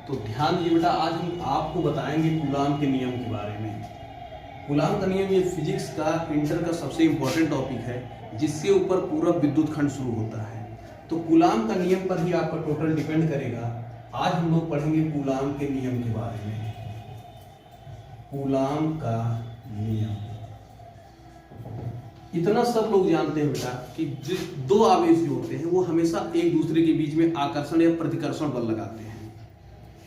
तो ध्यान दीजिए बेटा, आज हम आपको बताएंगे कूलाम के नियम के बारे में। कूलाम का नियम ये फिजिक्स का इंटर का सबसे इम्पोर्टेंट टॉपिक है, जिसके ऊपर पूरा विद्युत खंड शुरू होता है। तो कूलाम का नियम पर ही आपका टोटल डिपेंड करेगा। आज हम लोग पढ़ेंगे कूलाम के नियम के बारे में। कूलाम का नियम इतना सब लोग जानते हैं बेटा कि दो आवेश जो होते हैं वो हमेशा एक दूसरे के बीच में आकर्षण या प्रतिकर्षण बल लगाते हैं।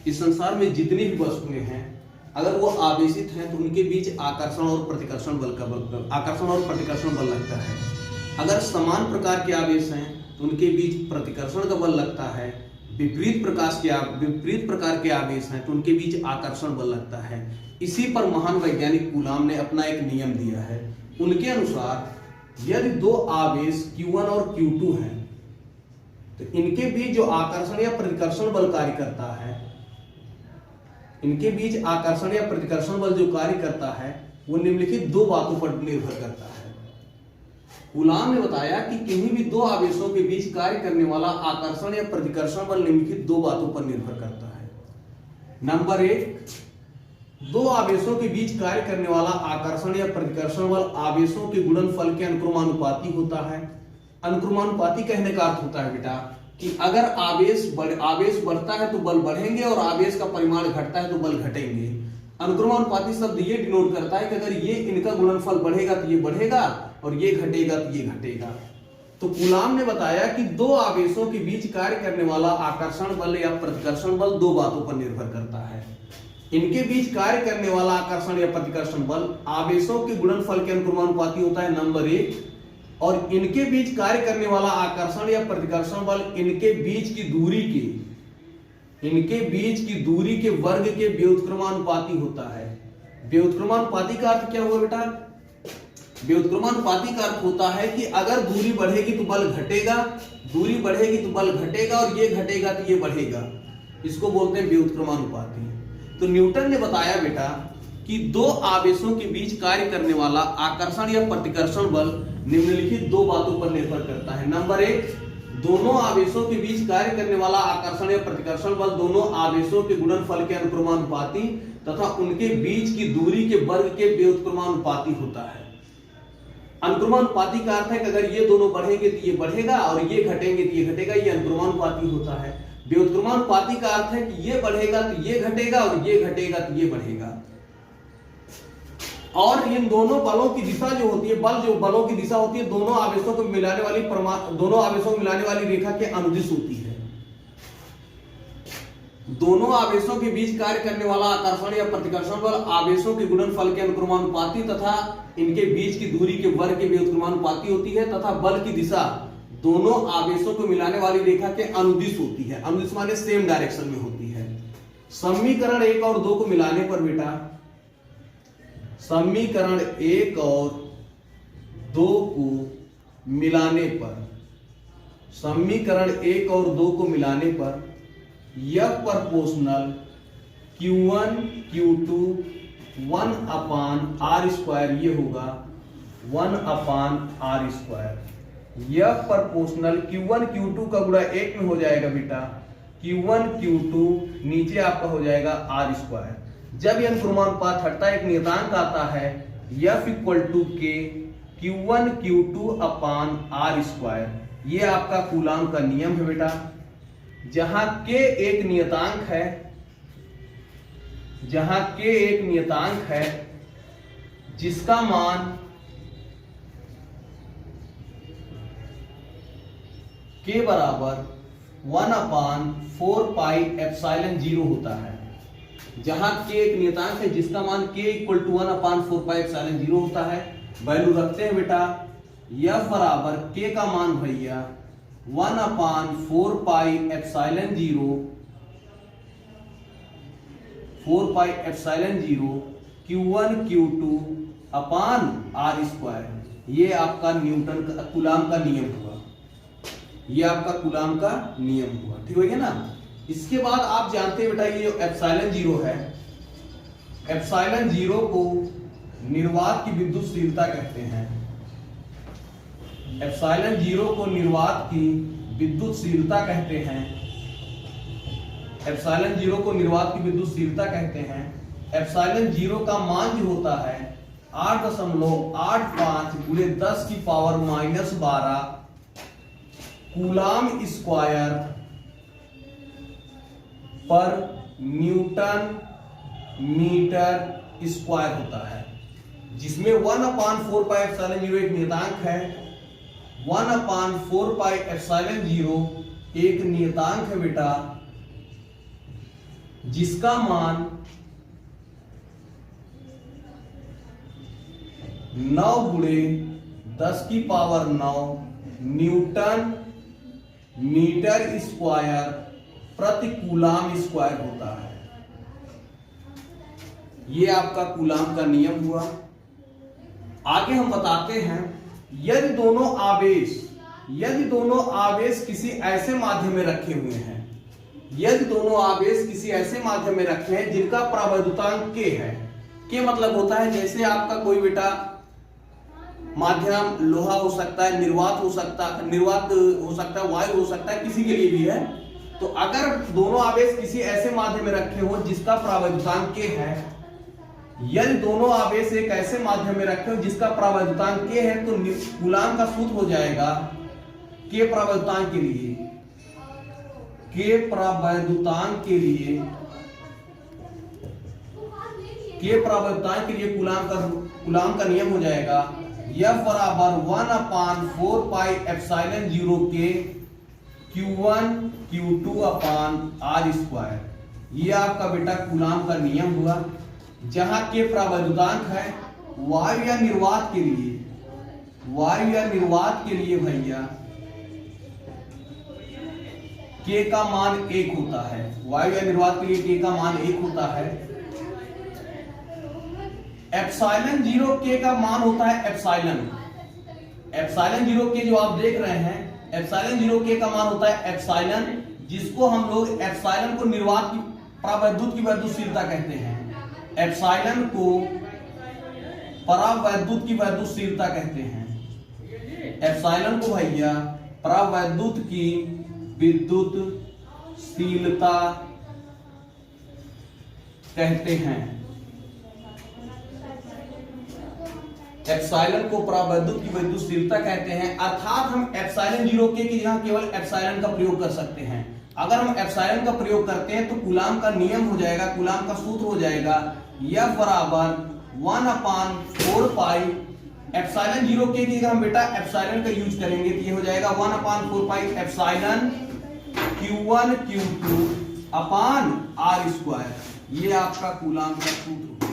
इस संसार में जितनी भी वस्तुएं हैं, अगर वो आवेशित हैं तो उनके बीच आकर्षण और प्रतिकर्षण बल लगता है। अगर समान प्रकार के आवेश हैं तो उनके बीच प्रतिकर्षण का बल लगता है। विपरीत प्रकार के आवेश हैं तो उनके बीच आकर्षण बल लगता है। इसी पर महान वैज्ञानिक कूलाम ने अपना एक नियम दिया है। उनके अनुसार यदि दो आवेश Q1 और Q2 हैं तो इनके बीच जो आकर्षण या प्रतिकर्षण बल कार्य करता है, इनके बीच आकर्षण या प्रतिकर्षण बल जो कार्य करता है वो निम्नलिखित दो बातों पर निर्भर करता है। कूलाम ने बताया कि किन्हीं भी दो आवेशों के बीच कार्य करने वाला आकर्षण या प्रतिकर्षण बल निम्नलिखित दो बातों पर निर्भर करता है। नंबर 1, दो आवेशों के बीच कार्य करने वाला आकर्षण या प्रतिकर्षण बल आवेशों के गुणनफल के अनुक्रमानुपाती होता है। अनुक्रमानुपाती कहने का अर्थ होता है बेटा कि अगर आवेश बढ़ता है तो बल बढ़ेंगे और आवेश का परिमाण घटता है तो बल घटेंगे। अनुक्रमानुपाती शब्द ये डिनोट करता है कि अगर ये इनका गुणनफल बढ़ेगा तो ये बढ़ेगा और ये घटेगा तो ये घटेगा। तो कूलाम ने बताया कि दो आवेशों के बीच कार्य करने वाला आकर्षण बल या प्रतिकर्षण बल दो बातों पर निर्भर करता है। इनके बीच कार्य करने वाला आकर्षण या प्रतिकर्षण बल आवेशों के गुणनफल के अनुक्रमानुपाती होता है, नंबर 1। और इनके बीच कार्य करने वाला आकर्षण या प्रतिकर्षण बल इनके बीच की दूरी के वर्ग के व्युत्क्रमानुपाती होता है। व्युत्क्रमानुपाती का अर्थ क्या हुआ बेटा? व्युत्क्रमानुपाती का अर्थ होता है कि अगर दूरी बढ़ेगी तो बल घटेगा, दूरी बढ़ेगी तो बल घटेगा और ये घटेगा तो ये बढ़ेगा। इसको बोलते हैं व्युत्क्रमानुपाती। तो न्यूटन ने बताया बेटा कि दो आवेशों के बीच कार्य करने वाला आकर्षण या प्रतिकर्षण बल निम्नलिखित दो बातों पर निर्भर करता है। नंबर 1, दोनों आवेशों के बीच कार्य करने वाला आकर्षण या प्रतिकर्षण बल दोनों आवेशों के गुणनफल के अनुक्रमानुपाती तथा उनके बीच की दूरी के वर्ग के व्युत्क्रमानुपाती होता है। अनुक्रमानुपाती का अर्थ है कि अगर ये दोनों बढ़ेंगे तो ये बढ़ेगा और ये घटेंगे तो ये घटेगा, ये अनुक्रमानुपाती होता है। व्युत्क्रमानुपाती का अर्थ है कि ये बढ़ेगा तो ये घटेगा और ये घटेगा तो ये बढ़ेगा। और इन दोनों बलों की दिशा जो होती है, बलों की दिशा होती है दोनों आवेशों को मिलाने वाली रेखा के अनुदिश होती है। दोनों आवेशों के बीच कार्य करने वाला आकर्षण या प्रतिकर्षण बल आवेशों के गुणनफल के अनुक्रमानुपाती तथा इनके बीच की दूरी के वर्ग के व्युत्क्रमानुपाती होती है तथा बल की दिशा दोनों आवेशों को मिलाने वाली रेखा के अनुदिश होती है। अनुदिश माने सेम डायरेक्शन में होती है। समीकरण 1 और 2 को मिलाने पर बेटा, समीकरण 1 और 2 को मिलाने पर F proportional Q1 Q2 1/r², ये होगा 1/r²। F proportional Q1 Q2 का गुणा 1 में हो जाएगा बेटा, Q1 Q2 नीचे आपका हो जाएगा r²। जब यह अनुक्रमानुपात हटता है एक नियतांक आता है F = K Q1 Q2/r²। ये आपका कूलाम का नियम है बेटा। जहां K एक नियतांक है जिसका मान K बराबर 1/4πε0 होता है। जहां K एक नियतांक है जिसका मान K = 1/4πε0 होता है। वैल्यू रखते हैं बेटा। F बराबर K का मान भैया 1/4πε0 Q1 Q2/r²। ये आपका न्यूटन का कूलाम का नियम हुआ। ये आपका कूलाम का नियम हुआ, ठीक हो गया ना। इसके बाद आप जानते हैं बेटा ये जो ε0 है, ε0 को निर्वात की विद्युतशीलता कहते हैं। ε0 को निर्वात की विद्युतशीलता कहते हैं। एप्सिलॉन जीरो को निर्वात की विद्युतशीलता कहते हैं। एप्सिलॉन जीरो का मान जो होता है 8.85 गुणे 10 की पावर -12 कूलाम स्क्वायर पर न्यूटन मीटर स्क्वायर होता है, जिसमें 1/4 पाई एप्सिलॉन जीरो एक नियतांक है। 1/4 पाई एप्सिलॉन जीरो एक नियतांक है बेटा, जिसका मान 9 गुणे 10 की पावर 9 न्यूटन मीटर स्क्वायर प्रति कूलाम स्क्वायर होता है। ये आपका कूलाम का नियम हुआ। आगे हम बताते हैं, यदि दोनों आवेश किसी ऐसे माध्यम में रखे हुए हैं, यदि दोनों आवेश किसी ऐसे माध्यम में रखे हैं जिनका परावैद्युतांक k है। k मतलब होता है जैसे आपका कोई बेटा माध्यम लोहा हो सकता है, निर्वात हो सकता है, वायु हो सकता है, किसी के लिए भी है। तो अगर दोनों आवेश किसी ऐसे माध्यम में रखे हो जिसका परावैद्युतांक k है, यदि दोनों आवेश एक ऐसे माध्यम में रखे हो जिसका परावैद्युतांक k है, तो कूलाम का सूत्र हो जाएगा k परावैद्युतांक के लिए, कूलाम का नियम हो जाएगा F बराबर 1/4 पाई एप्सिलॉन जीरो के Q1 Q2 अपान R स्क्वायर। ये आपका बेटा कूलाम का नियम हुआ, जहां के परावैद्युतांक है। वायु या निर्वात के लिए भैया k का मान 1 होता है। वायु या निर्वात के लिए k का मान 1 होता है। एप्सिलॉन जीरो k का मान होता है एप्सिलॉन जीरो k जो आप देख रहे हैं, एप्सिलॉन जीरो k का मान होता है एप्सिलॉन, जिसको हम लोग एप्सिलॉन को निर्वात की परावैद्युत की वैद्युतशीलता कहते हैं। एप्सिलॉन को परावैद्युत की वैद्युतशीलता कहते हैं। एप्सिलॉन को भैया परावैद्युत की विद्युतशीलता कहते हैं। एप्सिलॉन को परावैद्युत की विद्युतशीलता कहते हैं, अर्थात हम एप्सिलॉन जीरो के की जगह केवल एप्सिलॉन का प्रयोग कर सकते हैं। अगर हम एप्सिलॉन का प्रयोग करते हैं तो कूलाम का नियम हो जाएगा, कूलाम का सूत्र हो जाएगा F बराबर 1/4 पाई एप्सिलॉन जीरो के की अगर हम बेटा एप्सिलॉन का यूज करेंगे तो ये हो जाएगा 1/4 पाई एप्सिलॉन Q1 Q2 अपान R स्क्वायर। ये आपका कूलाम का सूत्र।